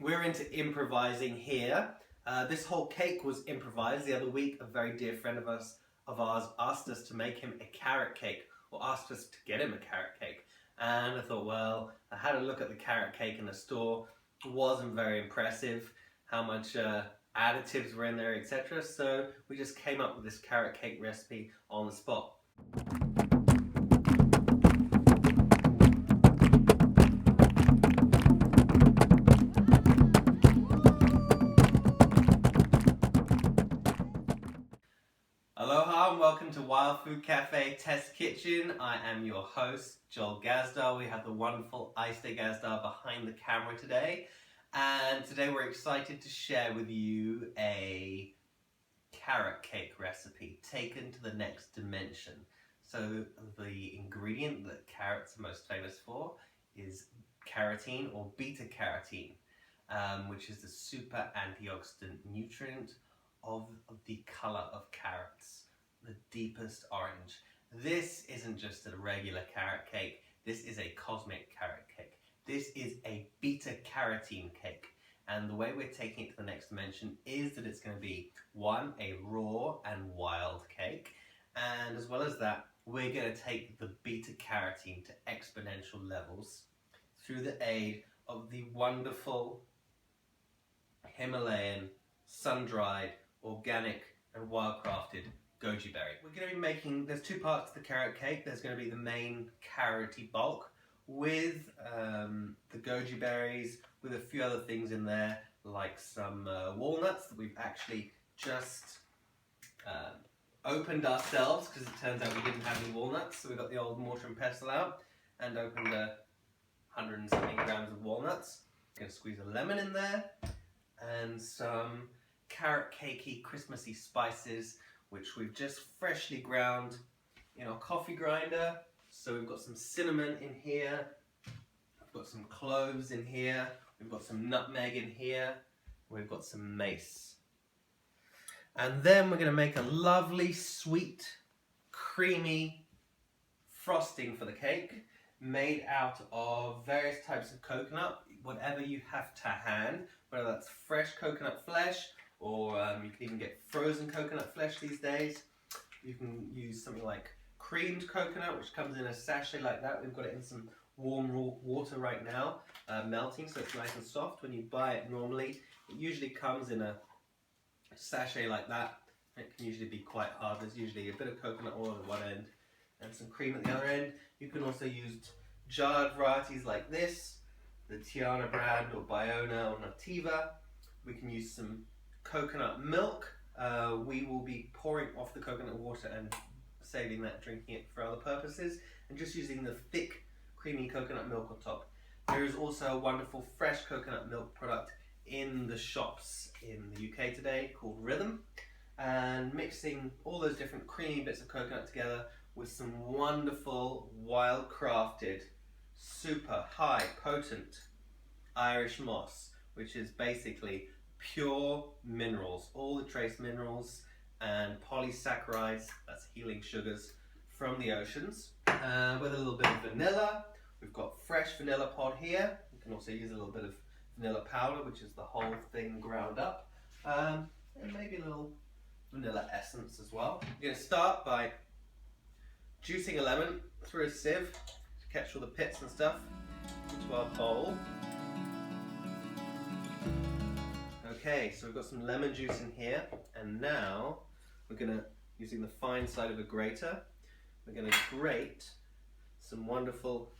We're into improvising here. This whole cake was improvised. The other week, a very dear friend of ours asked us to make him a carrot cake, or asked us to get him a carrot cake. And I thought, well, I had a look at the carrot cake in the store. It wasn't very impressive how much additives were in there, etc. So we just came up with this carrot cake recipe on the spot. Aloha and welcome to Wild Food Cafe Test Kitchen. I am your host, Joel Gazdar. We have the wonderful Aiste Gazdar behind the camera today. And today we're excited to share with you a carrot cake recipe taken to the next dimension. So the ingredient that carrots are most famous for is carotene or beta-carrotene, which is the super antioxidant nutrient of the color of carrots, the deepest orange. This isn't just a regular carrot cake, this is a cosmic carrot cake. This is a beta-carotene cake. And the way we're taking it to the next dimension is that it's going to be, one, a raw and wild cake. And as well as that, we're going to take the beta-carotene to exponential levels through the aid of the wonderful Himalayan, sun-dried, organic and wild-crafted goji berry. We're going to be making, there's two parts to the carrot cake. There's going to be the main carroty bulk with the goji berries, with a few other things in there, like some walnuts that we've actually just opened ourselves, because it turns out we didn't have any walnuts. So we got the old mortar and pestle out and opened 100 and something grams of walnuts. I'm going to squeeze a lemon in there and some carrot cakey, Christmassy spices, which we've just freshly ground in our coffee grinder. So we've got some cinnamon in here, we've got some cloves in here, we've got some nutmeg in here, we've got some mace. And then we're going to make a lovely, sweet, creamy frosting for the cake, made out of various types of coconut, whatever you have to hand, whether that's fresh coconut flesh, or you can even get frozen coconut flesh these days. You can use something like creamed coconut, which comes in a sachet like that. We've got it in some warm water right now, melting, so it's nice and soft. When you buy it normally, it usually comes in a sachet like that. It can usually be quite hard. There's usually a bit of coconut oil at one end and some cream at the other end. You can also use jarred varieties like this, the Tiana brand or Bayona or Nativa. We can use some coconut milk. We will be pouring off the coconut water and saving that, drinking it for other purposes, and just using the thick creamy coconut milk on top. There is also a wonderful fresh coconut milk product in the shops in the UK today called Rhythm, and mixing all those different creamy bits of coconut together with some wonderful wild crafted super high potent Irish moss, which is basically pure minerals, all the trace minerals and polysaccharides, that's healing sugars from the oceans, with a little bit of vanilla. We've got fresh vanilla pod here. You can also use a little bit of vanilla powder, which is the whole thing ground up, and maybe a little vanilla essence as well. We're going to start by juicing a lemon through a sieve to catch all the pits and stuff into our bowl. Okay, so we've got some lemon juice in here, and now we're going to, using the fine side of a grater, we're going to grate some wonderful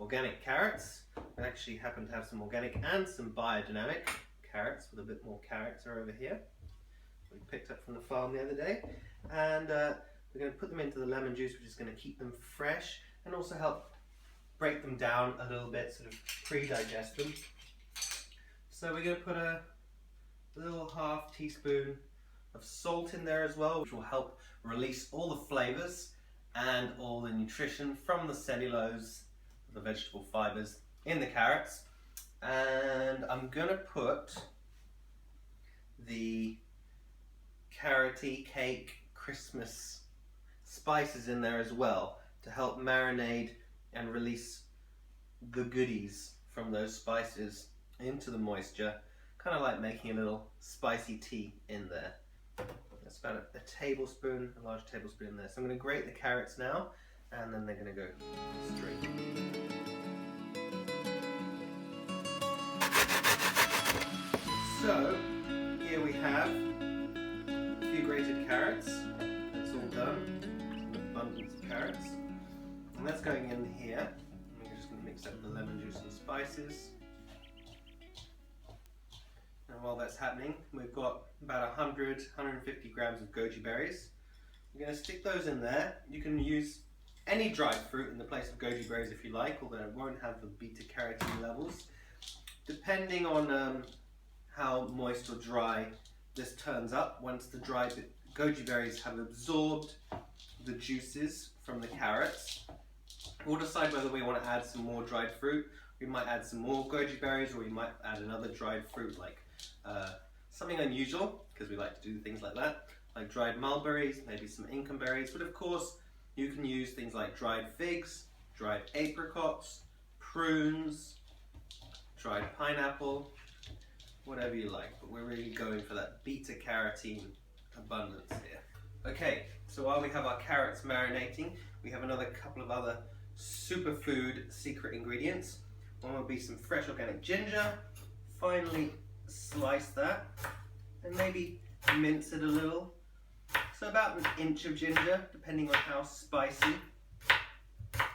organic carrots. We actually happen to have some organic and some biodynamic carrots, with a bit more character over here. We picked up from the farm the other day, and we're going to put them into the lemon juice, which is going to keep them fresh and also help break them down a little bit, sort of pre-digest them. So we're going to put a little half teaspoon of salt in there as well, which will help release all the flavors and all the nutrition from the cellulose, the vegetable fibers in the carrots. And I'm gonna put the carroty cake Christmas spices in there as well to help marinate and release the goodies from those spices into the moisture, kind of like making a little spicy tea in there. That's about a tablespoon, a large tablespoon in there. So I'm going to grate the carrots now, and then they're going to go straight. So here we have a few grated carrots. That's all done. Some abundance of carrots. And that's going in here. And we're just going to mix up the lemon juice and spices. And while that's happening, we've got about 100-150 grams of goji berries. We're going to stick those in there. You can use any dried fruit in the place of goji berries if you like, although it won't have the beta-carotene levels. Depending on how moist or dry this turns up, once the dried goji berries have absorbed the juices from the carrots, we'll decide whether we want to add some more dried fruit. We might add some more goji berries, or we might add another dried fruit like something unusual, because we like to do things like that, like dried mulberries, maybe some Incan berries. But of course, you can use things like dried figs, dried apricots, prunes, dried pineapple, whatever you like. But we're really going for that beta-carotene abundance here. Okay, so while we have our carrots marinating, we have another couple of other superfood secret ingredients. One will be some fresh organic ginger. Finely slice that and maybe mince it a little. So about an inch of ginger, depending on how spicy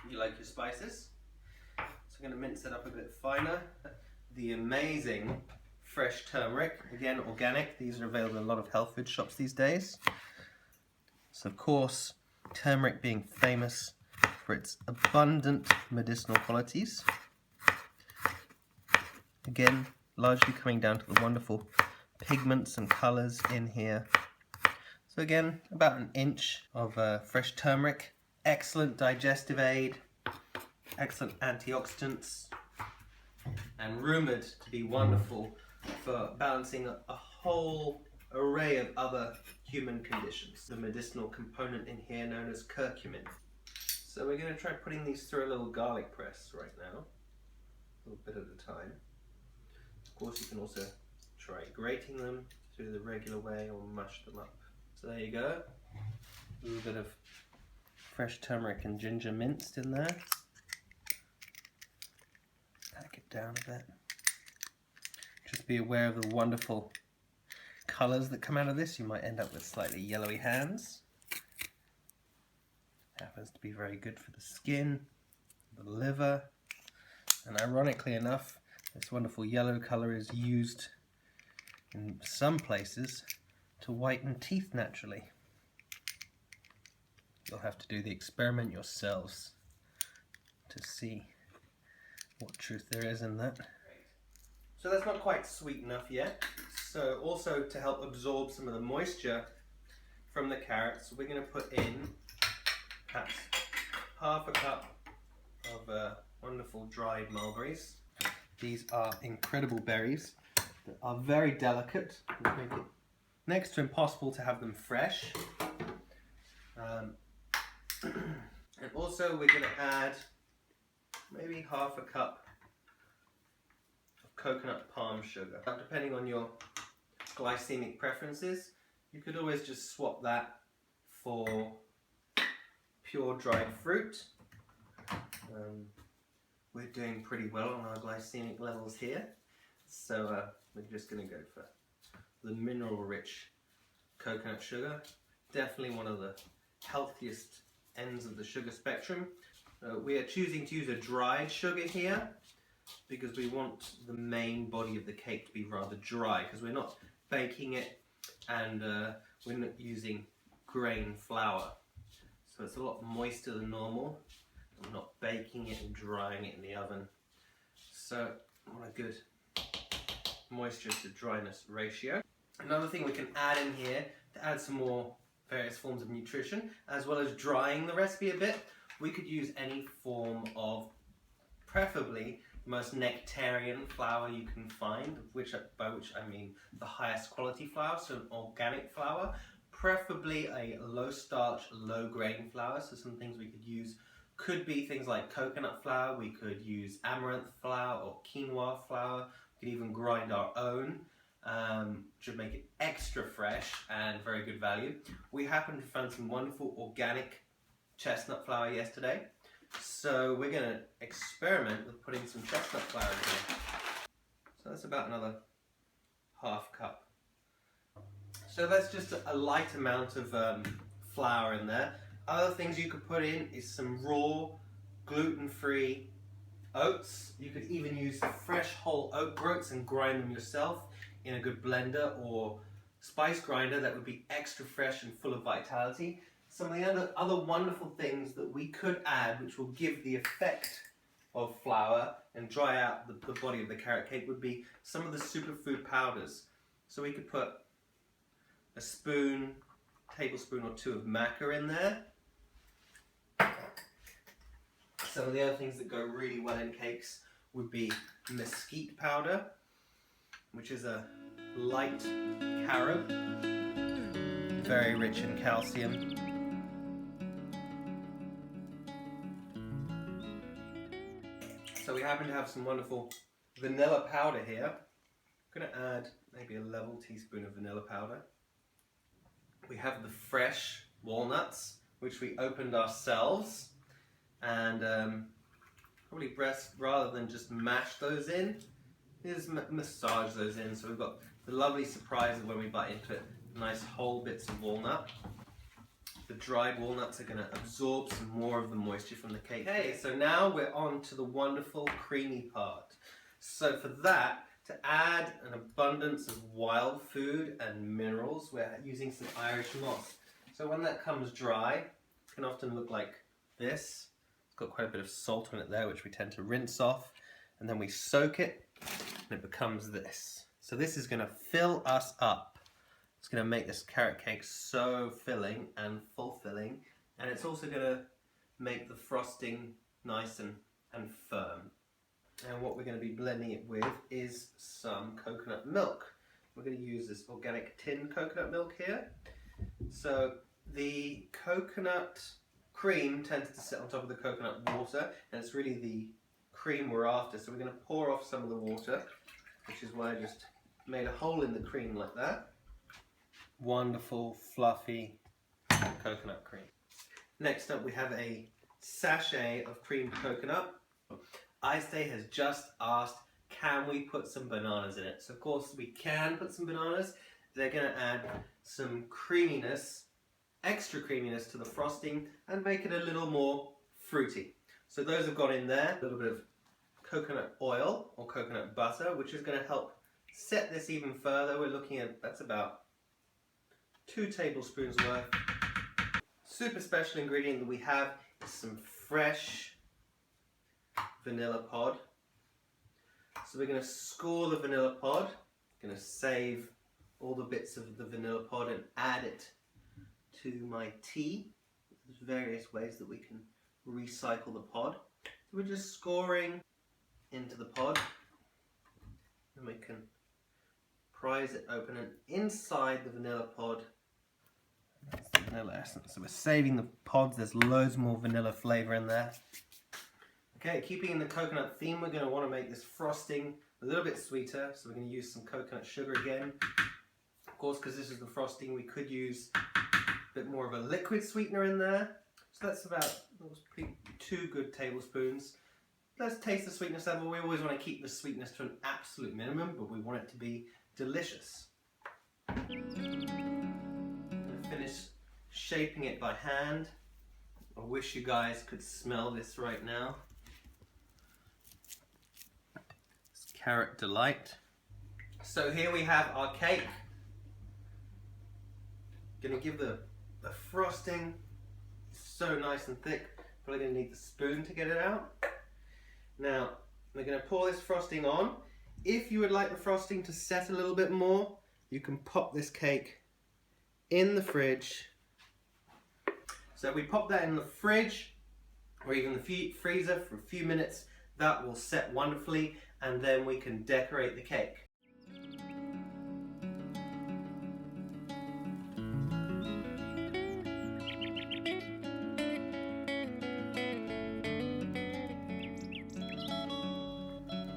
you like your spices. So I'm going to mince it up a bit finer. The amazing fresh turmeric, again organic. These are available in a lot of health food shops these days. So of course, turmeric being famous for its abundant medicinal qualities. Again, largely coming down to the wonderful pigments and colours in here. So again, about an inch of fresh turmeric. Excellent digestive aid, excellent antioxidants, and rumoured to be wonderful for balancing a whole array of other human conditions. The medicinal component in here known as curcumin. So we're going to try putting these through a little garlic press right now, a little bit at a time. Of course, you can also try grating them through the regular way or mush them up. So there you go, a little bit of fresh turmeric and ginger minced in there. Pack it down a bit. Just be aware of the wonderful colours that come out of this. You might end up with slightly yellowy hands. Happens to be very good for the skin, the liver, and ironically enough, this wonderful yellow colour is used in some places to whiten teeth naturally. You'll have to do the experiment yourselves to see what truth there is in that. So that's not quite sweet enough yet. So also to help absorb some of the moisture from the carrots, we're going to put in perhaps half a cup of wonderful dried mulberries. These are incredible berries that are very delicate, which make it next to impossible to have them fresh. And also we're going to add maybe half a cup of coconut palm sugar. Now, depending on your glycemic preferences, you could always just swap that for pure dried fruit. We're doing pretty well on our glycemic levels here, so we're just going to go for the mineral-rich coconut sugar. Definitely one of the healthiest ends of the sugar spectrum. We are choosing to use a dried sugar here because we want the main body of the cake to be rather dry, because we're not baking it and we're not using grain flour. So it's a lot moister than normal. I'm not baking it and drying it in the oven. So I want a good moisture to dryness ratio. Another thing we can add in here to add some more various forms of nutrition, as well as drying the recipe a bit, we could use any form of, preferably the most nectarian flour you can find, by which I mean the highest quality flour, so an organic flour, preferably a low starch, low grain flour. So some things we could use could be things like coconut flour, we could use amaranth flour or quinoa flour, You can even grind our own, which would make it extra fresh and very good value. We happened to find some wonderful organic chestnut flour yesterday, so we're going to experiment with putting some chestnut flour in here. So that's about another half cup. So that's just a light amount of flour in there. Other things you could put in is some raw, gluten-free oats. You could even use fresh whole oat groats and grind them yourself in a good blender or spice grinder that would be extra fresh and full of vitality. Some of the other wonderful things that we could add, which will give the effect of flour and dry out the body of the carrot cake, would be some of the superfood powders. So we could put a tablespoon or two of maca in there. Some of the other things that go really well in cakes would be mesquite powder, which is a light carob, very rich in calcium. So we happen to have some wonderful vanilla powder here. I'm going to add maybe a level teaspoon of vanilla powder. We have the fresh walnuts, which we opened ourselves, and probably best, rather than just mash those in, is massage those in. So we've got the lovely surprise of when we bite into it, nice whole bits of walnut. The dried walnuts are going to absorb some more of the moisture from the cake. Okay, so now we're on to the wonderful creamy part. So for that, to add an abundance of wild food and minerals, we're using some Irish moss. So when that comes dry, it can often look like this. It's got quite a bit of salt on it there, which we tend to rinse off, and then we soak it, and it becomes this. So this is going to fill us up. It's going to make this carrot cake so filling and fulfilling, and it's also going to make the frosting nice and firm. And what we're going to be blending it with is some coconut milk. We're going to use this organic tin coconut milk here. So the coconut cream tends to sit on top of the coconut water, and it's really the cream we're after. So we're going to pour off some of the water, which is why I just made a hole in the cream like that. Wonderful, fluffy coconut cream. Next up, we have a sachet of creamed coconut. iStay has just asked, can we put some bananas in it? So of course we can put some bananas. They're going to add some creaminess, extra creaminess to the frosting and make it a little more fruity. So those have gone in there. A little bit of coconut oil or coconut butter, which is going to help set this even further. We're looking at, that's about 2 tablespoons worth. Super special ingredient that we have is some fresh vanilla pod. So we're going to score the vanilla pod, going to save all the bits of the vanilla pod and add it to my tea. There's various ways that we can recycle the pod. So we're just scoring into the pod, and we can prise it open, and inside the vanilla pod is the vanilla essence. So we're saving the pods, there's loads more vanilla flavour in there. Okay, keeping in the coconut theme, we're going to want to make this frosting a little bit sweeter, so we're going to use some coconut sugar again. Of course, because this is the frosting, we could use a bit more of a liquid sweetener in there. So that's about 2 good tablespoons. Let's taste the sweetness level. We always want to keep the sweetness to an absolute minimum, but we want it to be delicious. I'm going to finish shaping it by hand. I wish you guys could smell this right now. It's carrot delight. So here we have our cake. Gonna give the frosting, so nice and thick. Probably gonna need the spoon to get it out. Now, we're gonna pour this frosting on. If you would like the frosting to set a little bit more, you can pop this cake in the fridge. So if we pop that in the fridge or even the freezer for a few minutes, that will set wonderfully, and then we can decorate the cake.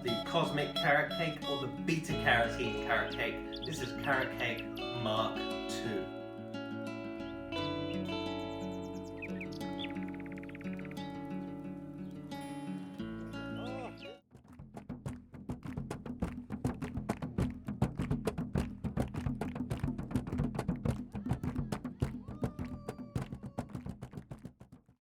The Cosmic Carrot Cake or the Beta-Carrotene Carrot Cake. This is Carrot Cake Mark II.